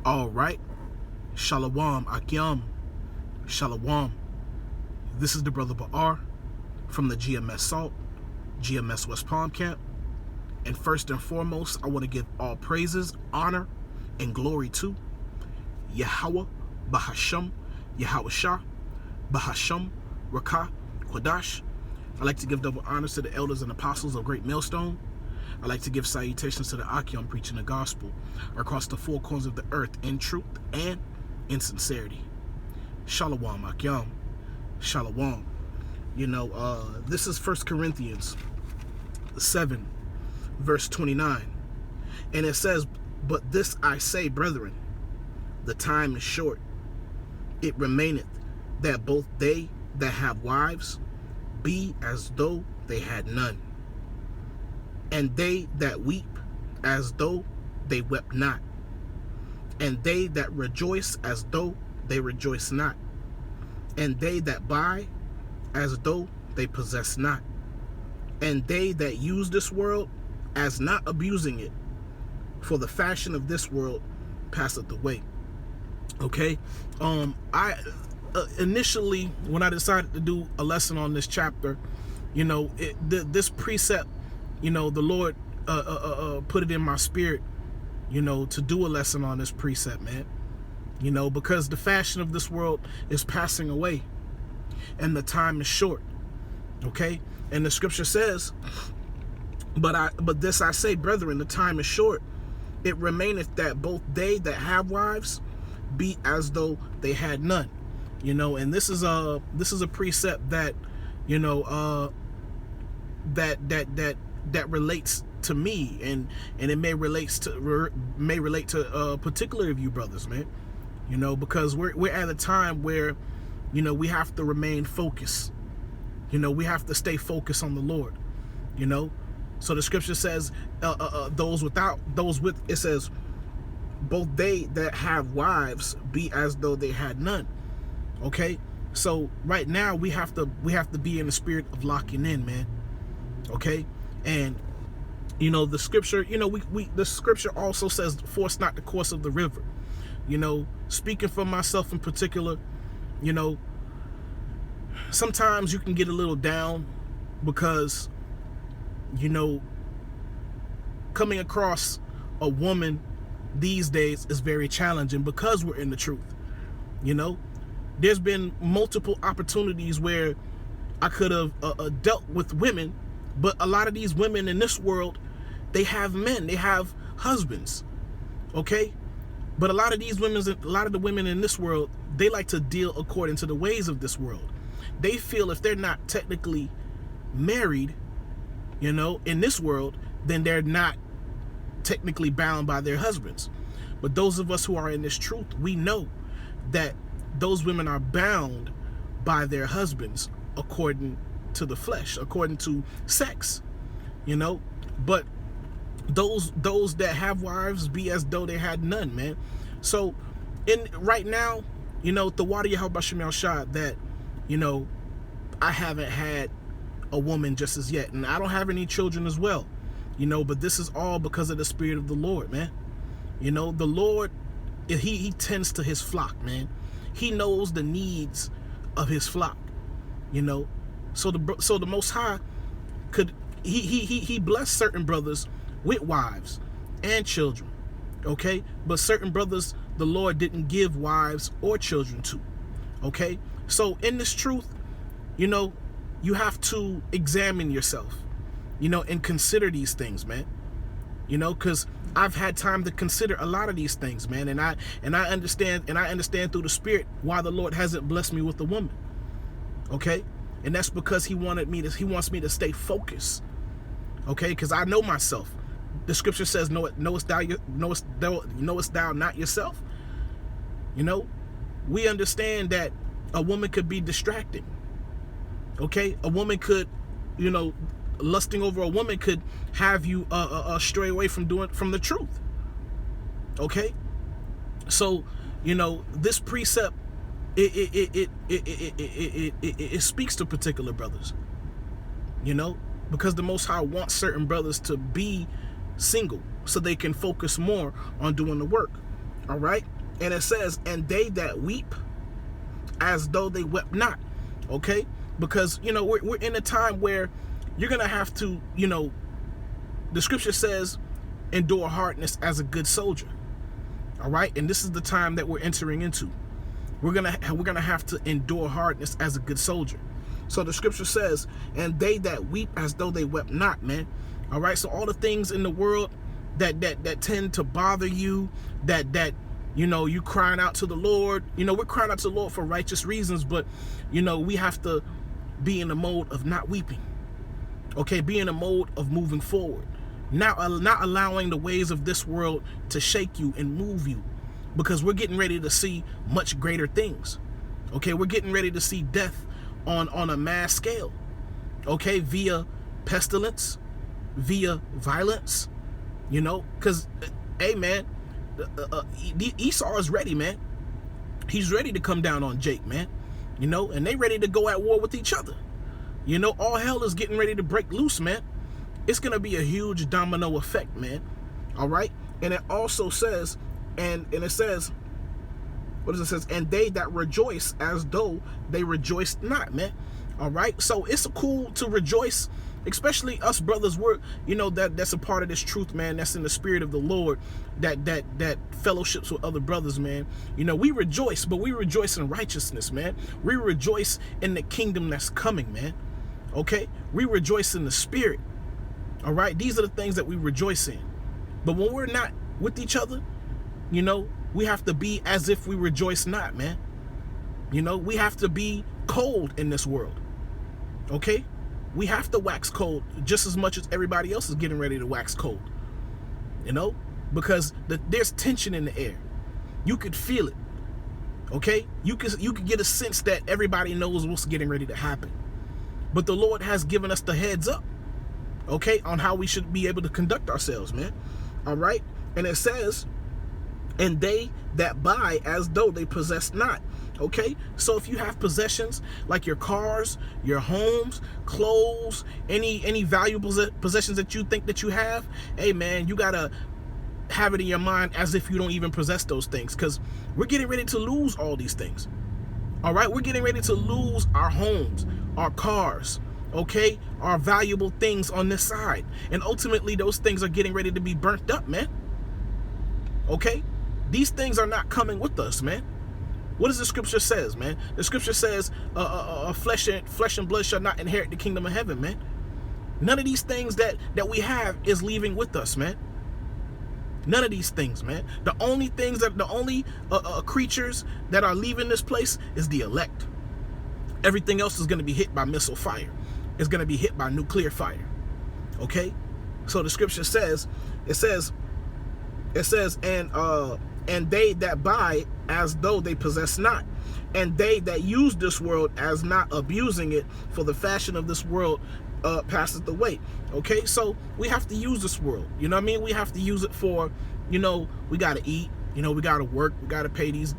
All right. Shalom, Akyam. Shalom. This is the brother Ba'ar from the GMS Salt, GMS West Palm Camp. And first and foremost, I want to give all praises, honor, and glory to Yahweh, Bahasham, Yahweh Shah, Bahasham, Rakah, Kodash. I'd like to give double honors to the elders and apostles of Great Millstone. I'd like to give salutations to the Akyam preaching the gospel across the four corners of the earth in truth and in sincerity. Shalom, Akyam. Shalom. This is 1 Corinthians 7, verse 29. And it says, "But this I say, brethren, the time is short. It remaineth that both they that have wives be as though they had none, and they that weep as though they wept not, and they that rejoice as though they rejoice not, and they that buy as though they possess not, and they that use this world as not abusing it, for the fashion of this world passeth away." Okay, I initially, when I decided to do a lesson on this chapter, this precept, the Lord put it in my spirit, to do a lesson on this precept, man. Because the fashion of this world is passing away, and the time is short. Okay, and the scripture says, "But this I say, brethren, the time is short. It remaineth that both they that have wives be as though they had none." And this is a precept that that relates to me, and it may relate to particular of you brothers, man. Because we're at a time where we have to remain focused. We have to stay focused on the Lord. So the scripture says, it says, "Both they that have wives be as though they had none." Okay, so right now we have to be in the spirit of locking in, man. Okay, and the scripture, the scripture also says, "Force not the course of the river." Speaking for myself in particular, sometimes you can get a little down because coming across a woman these days is very challenging because we're in the truth. There's been multiple opportunities where I could have dealt with women, but a lot of these women in this world, they have men, they have husbands. Okay, but a lot of the women in this world, they like to deal according to the ways of this world. They feel if they're not technically married, in this world, then they're not technically bound by their husbands. But those of us who are in this truth, we know that those women are bound by their husbands according to the flesh, according to sex, but those that have wives be as though they had none, man. So right now, the water Yahweh Shem Shah, that I haven't had a woman just as yet, and I don't have any children as well, but this is all because of the spirit of the Lord, man. The Lord, he tends to his flock, man. He knows the needs of his flock, so the Most High could he bless certain brothers with wives and children, okay, but certain brothers the Lord didn't give wives or children to. Okay, so in this truth, you have to examine yourself, and consider these things, man. Because I've had time to consider a lot of these things, man, and I understand through the spirit why the Lord hasn't blessed me with a woman. Okay, and that's because he wants me to stay focused. Okay, because I know myself. The scripture says, knowest thou not yourself? We understand that a woman could be distracting. Okay, a woman could, lusting over a woman could have you stray away from the truth. Okay, so this precept, it speaks to particular brothers, because the Most High wants certain brothers to be single so they can focus more on doing the work. All right. And it says, and they that weep as though they wept not. Okay. Because, we're in a time where you're going to have to, the scripture says, endure hardness as a good soldier. All right. And this is the time that we're entering into. We're going to have to endure hardness as a good soldier. So the scripture says, and they that weep as though they wept not, man. All right. So all the things in the world that tend to bother you, that you crying out to the Lord, we're crying out to the Lord for righteous reasons, but we have to be in the mode of not weeping. Okay, be in a mode of moving forward, not allowing the ways of this world to shake you and move you, because we're getting ready to see much greater things. Okay, we're getting ready to see death on a mass scale. Okay, via pestilence, via violence. Because, hey, man, Esau is ready, man. He's ready to come down on Jake, man. And they ready to go at war with each other. All hell is getting ready to break loose, man. It's going to be a huge domino effect, man. All right? And it also says, and it says, what does it say? And they that rejoice as though they rejoiced not, man. All right? So it's cool to rejoice, especially us brothers. We're, that's a part of this truth, man. That's in the spirit of the Lord, that fellowships with other brothers, man. We rejoice, but we rejoice in righteousness, man. We rejoice in the kingdom that's coming, man. Okay? We rejoice in the spirit. All right? These are the things that we rejoice in. But when we're not with each other, we have to be as if we rejoice not, man. We have to be cold in this world. Okay? We have to wax cold just as much as everybody else is getting ready to wax cold. Because there's tension in the air. You could feel it. Okay? You could get a sense that everybody knows what's getting ready to happen. But the Lord has given us the heads up, okay, on how we should be able to conduct ourselves, man. All right? And it says, and they that buy as though they possess not. Okay, so if you have possessions like your cars, your homes, clothes, any valuable possessions that you think that you have, hey man, you gotta have it in your mind as if you don't even possess those things, because we're getting ready to lose all these things. All right, we're getting ready to lose our homes, our cars, okay, our valuable things on this side, and ultimately those things are getting ready to be burnt up, man. Okay, these things are not coming with us, man. What does the scripture says, man? The scripture says, flesh and blood shall not inherit the kingdom of heaven, man. None of these things that we have is leaving with us, man. None of these things, man. The only creatures that are leaving this place is the elect. Everything else is going to be hit by missile fire. It's going to be hit by nuclear fire. Okay? So the scripture says, and they that buy as though they possess not, and they that use this world as not abusing it, for the fashion of this world passeth away. Okay, so we have to use this world. You know what I mean? We have to use it for, we got to eat. We got to work. We got to pay these,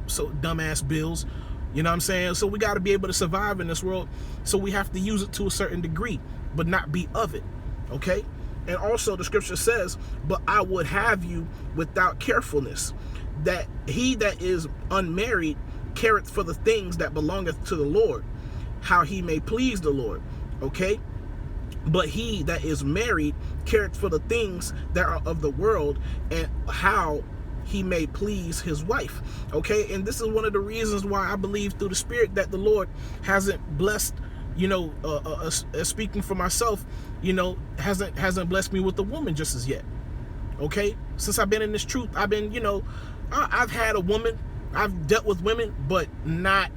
so dumbass bills. You know what I'm saying? So we got to be able to survive in this world. So we have to use it to a certain degree, but not be of it. Okay? And also the scripture says, but I would have you without carefulness, that he that is unmarried careth for the things that belongeth to the Lord, how he may please the Lord. Okay? But he that is married careth for the things that are of the world, and how he may please his wife. Okay? And this is one of the reasons why I believe through the Spirit that the Lord hasn't blessed, speaking for myself, hasn't blessed me with a woman just as yet. Okay? Since I've been in this truth, I've been, I've had a woman, I've dealt with women, but not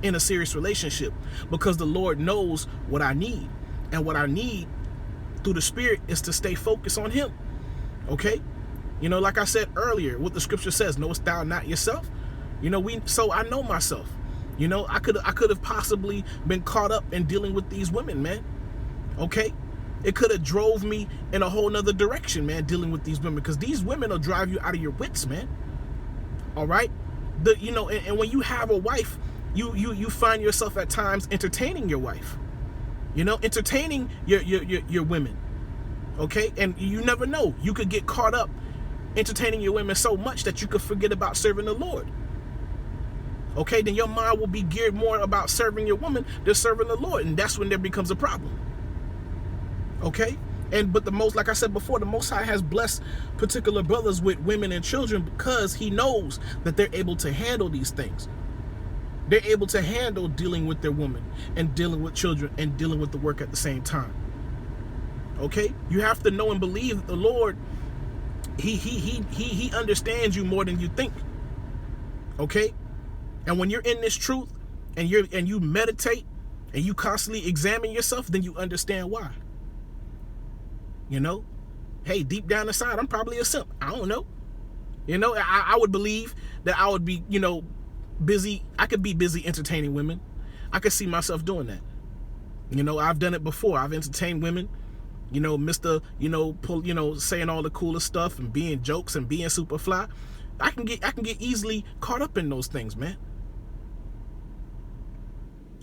in a serious relationship, because the Lord knows what I need. And what I need through the Spirit is to stay focused on him. Okay? Like I said earlier, what the scripture says, knowest thou not yourself? So I know myself. I could have possibly been caught up in dealing with these women, man. Okay? It could have drove me in a whole nother direction, man, dealing with these women, because these women will drive you out of your wits, man. All right? And when you have a wife, you find yourself at times entertaining your wife. Entertaining your women. Okay? And you never know. You could get caught up entertaining your women so much that you could forget about serving the Lord. Okay, then your mind will be geared more about serving your woman than serving the Lord, and that's when there becomes a problem. Okay, but like I said before, the Most High has blessed particular brothers with women and children because He knows that they're able to handle these things. They're able to handle dealing with their woman and dealing with children and dealing with the work at the same time. Okay, you have to know and believe that the Lord, He understands you more than you think. Okay. And when you're in this truth and you meditate and you constantly examine yourself, then you understand why. You know, hey, deep down inside, I'm probably a simp. I don't know. You know, I would believe that I would be, busy. I could be busy entertaining women. I could see myself doing that. You know, I've done it before. I've entertained women. Mr. Saying all the coolest stuff and being jokes and being super fly. I can get easily caught up in those things, man.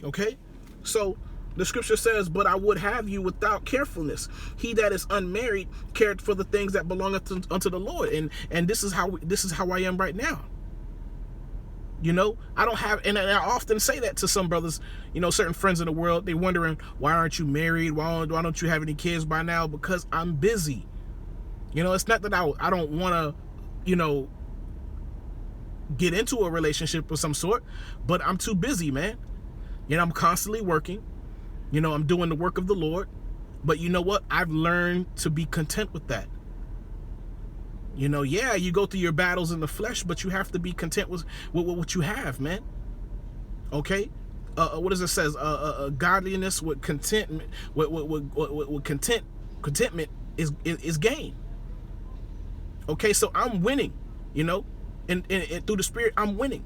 Okay, so the scripture says, but I would have you without carefulness. He that is unmarried cared for the things that belong unto the Lord. And this is how I am right now. I don't have, and I often say that to some brothers, certain friends in the world. They wondering, why aren't you married? Why don't you have any kids by now? Because I'm busy. It's not that I don't want to, get into a relationship of some sort, but I'm too busy, man. I'm constantly working. I'm doing the work of the Lord. But you know what? I've learned to be content with that. Yeah, you go through your battles in the flesh, but you have to be content with what you have, man. Okay? What does it says? Godliness with contentment, with contentment is gain. Okay, so I'm winning, and through the Spirit, I'm winning.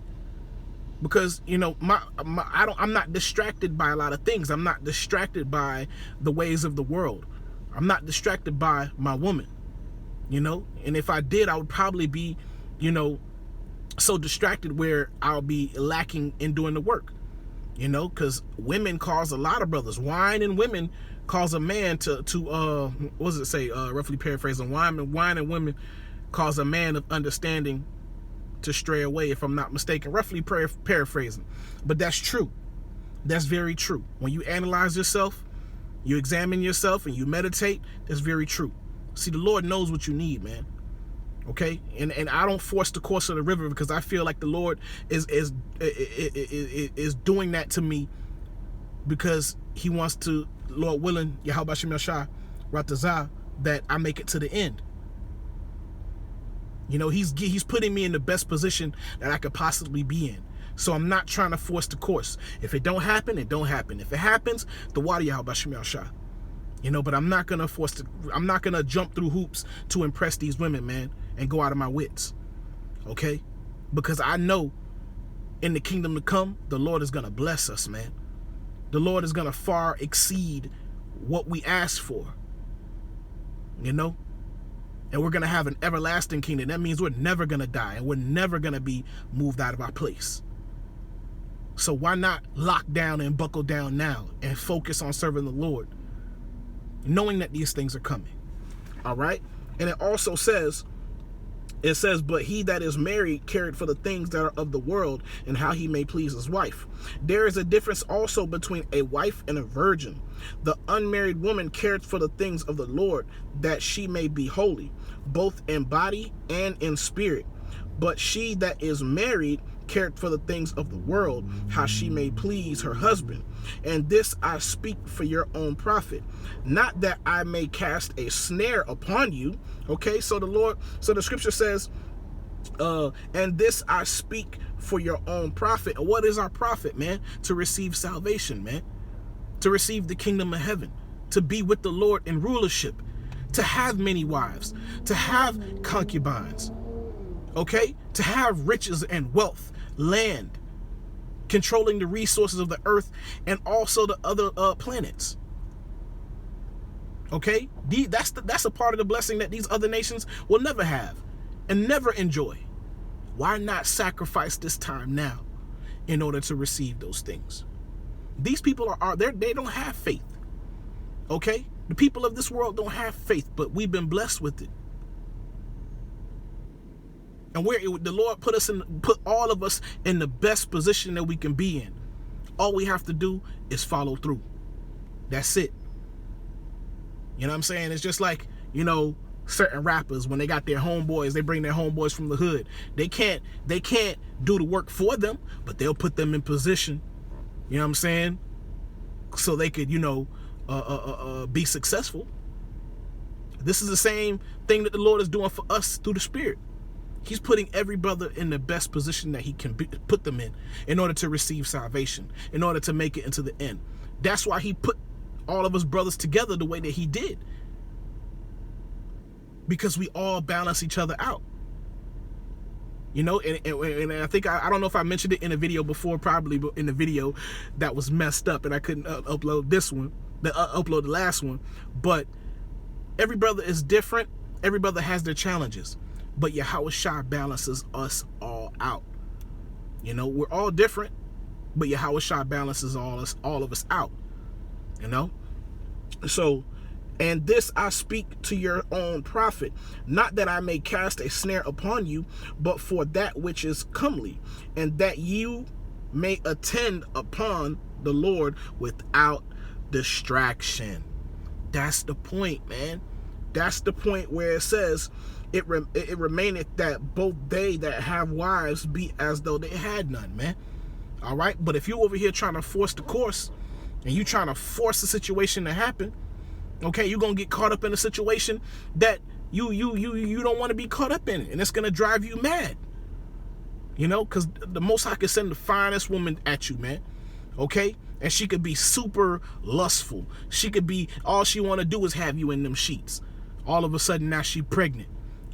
Because I'm not distracted by a lot of things. I'm not distracted by the ways of the world. I'm not distracted by my woman, and if I did, I would probably be, so distracted where I'll be lacking in doing the work, because women cause a lot of brothers. Wine and women cause a man to what does it say? Roughly paraphrasing, wine and women cause a man of understanding to stray away, if I'm not mistaken, roughly paraphrasing. But that's true. That's very true. When you analyze yourself, you examine yourself, and you meditate, that's very true. See, the Lord knows what you need, man. Okay? And I don't force the course of the river, because I feel like the Lord is doing that to me because He wants to, Lord willing, Yahweh Shem Yashai, Ratazah, that I make it to the end. He's putting me in the best position that I could possibly be in. So I'm not trying to force the course. If it don't happen, it don't happen. If it happens, the water Yahweh Shem Yashai. But I'm not gonna I'm not gonna jump through hoops to impress these women, man, and go out of my wits. Okay? Because I know in the kingdom to come, the Lord is gonna bless us, man. The Lord is gonna far exceed what we ask for. And we're going to have an everlasting kingdom. That means we're never going to die, and we're never going to be moved out of our place. So why not lock down and buckle down now and focus on serving the Lord, knowing that these things are coming? All right? And it also says, but he that is married cared for the things that are of the world, and how he may please his wife. There is a difference also between a wife and a virgin. The unmarried woman cared for the things of the Lord, that she may be holy, both in body and in spirit. But she that is married cared for the things of the world, how she may please her husband. And this I speak for your own profit, not that I may cast a snare upon you. Okay, so the scripture says, and this I speak for your own profit. What is our profit, man? To receive salvation, man. To receive the kingdom of heaven, to be with the Lord in rulership, to have many wives, to have concubines, okay? To have riches and wealth, land, controlling the resources of the earth and also the other planets. Okay? That's a part of the blessing that these other nations will never have and never enjoy. Why not sacrifice this time now in order to receive those things? These people they don't have faith. Okay? The people of this world don't have faith, but we've been blessed with it. And the Lord put all of us in the best position that we can be in. All we have to do is follow through. That's it. You know what I'm saying? It's just like, you know, certain rappers, when they got their homeboys, they bring their homeboys from the hood. They can't do the work for them, but they'll put them in position, you know what I'm saying, so they could, you know, be successful. This is the same thing that the Lord is doing for us through the Spirit. He's putting every brother in the best position that he can put them in order to receive salvation, in order to make it into the end. That's why he put all of us brothers together the way that he did. Because we all balance each other out. You know, and I think, I don't know if I mentioned it in a video before, probably, but in the video that was messed up and I couldn't upload this one, upload the last one. But every brother is different. Every brother has their challenges. But Yahawashi balances us all out. You know, we're all different, but Yahawashi balances all of us out. You know? So, and this I speak to your own profit, not that I may cast a snare upon you, but for that which is comely, and that you may attend upon the Lord without distraction. That's the point, man. That's the point where it says, it remaineth that both they that have wives be as though they had none, man. All right? But if you're over here trying to force the course, and you trying to force the situation to happen, okay, you're going to get caught up in a situation that you don't want to be caught up in it, and it's going to drive you mad. You know, because the Most High could send the finest woman at you, man. Okay? And she could be super lustful. She could be, all she want to do is have you in them sheets. All of a sudden, now she pregnant.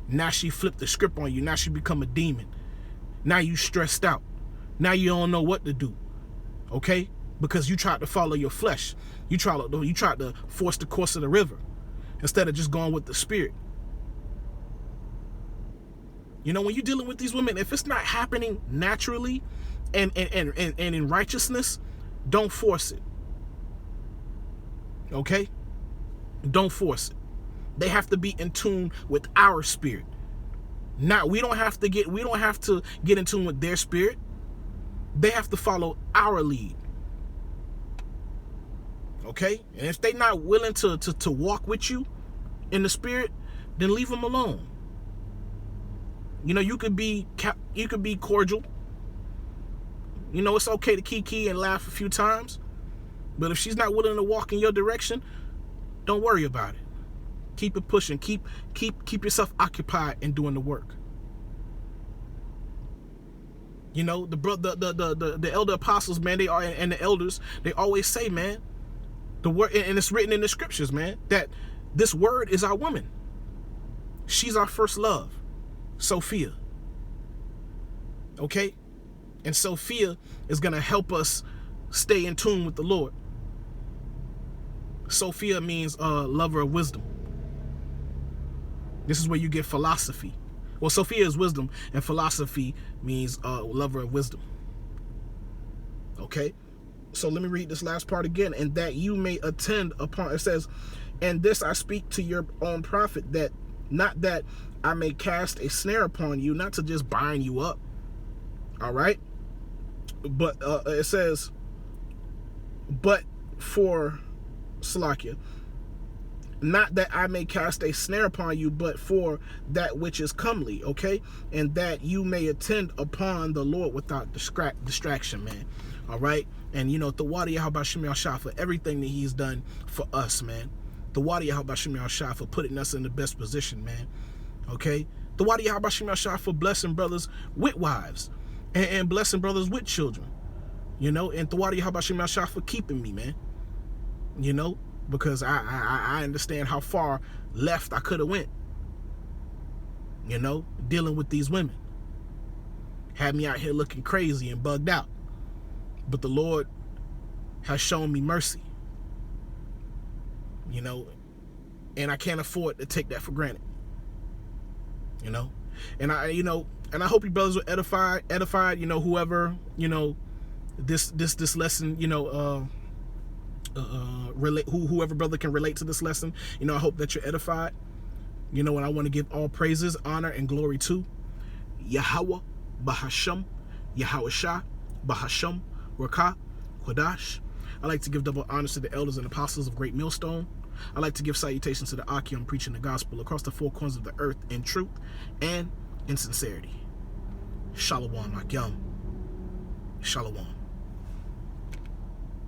Now she flipped the script on you. Now she become a demon. Now you stressed out. Now you don't know what to do. Okay? Because you tried to follow your flesh. You tried to force the course of the river instead of just going with the Spirit. You know, when you're dealing with these women, if it's not happening naturally and in righteousness, don't force it. Okay? Don't force it. They have to be in tune with our spirit. We don't have to get in tune with their spirit. They have to follow our lead. Okay? And if they're not willing to walk with you in the Spirit, then leave them alone. You know, you could be cordial. You know, it's okay to kiki and laugh a few times. But if she's not willing to walk in your direction, don't worry about it. Keep it pushing. Keep yourself occupied in doing the work. You know, the elder apostles, man, and the elders, they always say, man, the word, and it's written in the scriptures, man, that this word is our woman. She's our first love, Sophia. Okay? And Sophia is going to help us stay in tune with the Lord. Sophia means lover of wisdom. This is where you get philosophy. Well, Sophia is wisdom, and philosophy means lover of wisdom. Okay? So let me read this last part again. And that you may attend upon, it says, and this I speak to your own profit, that not that I may cast a snare upon you, not to just bind you up. All right? But it says, but for Salakia, not that I may cast a snare upon you, but for that which is comely, okay? And that you may attend upon the Lord without distraction, man. All right? And, you know, the Wadi Yahabashim Yahshua for everything that he's done for us, man. The Wadi Yahabashim Yahshua for putting us in the best position, man. Okay? The Wadi Yahabashim Yahshua for blessing brothers with wives and blessing brothers with children. You know? And the Wadi Yahabashim Yahshua for keeping me, man. You know? Because I understand how far left I could have went. You know, dealing with these women. Had me out here looking crazy and bugged out. But the Lord has shown me mercy. You know, and I can't afford to take that for granted. You know, and I hope you brothers were edified, you know, whoever, you know, this lesson, you know, whoever brother can relate to this lesson, you know, I hope that you're edified. You know, and I want to give all praises, honor, and glory to Yahweh, Bahasham, Yahweh Shah, Bahasham, Rakah, Kodash. I like to give double honors to the elders and apostles of Great Millstone. I like to give salutations to the Akim preaching the gospel across the four corners of the earth in truth and in sincerity. Shalom Akim. Shalom.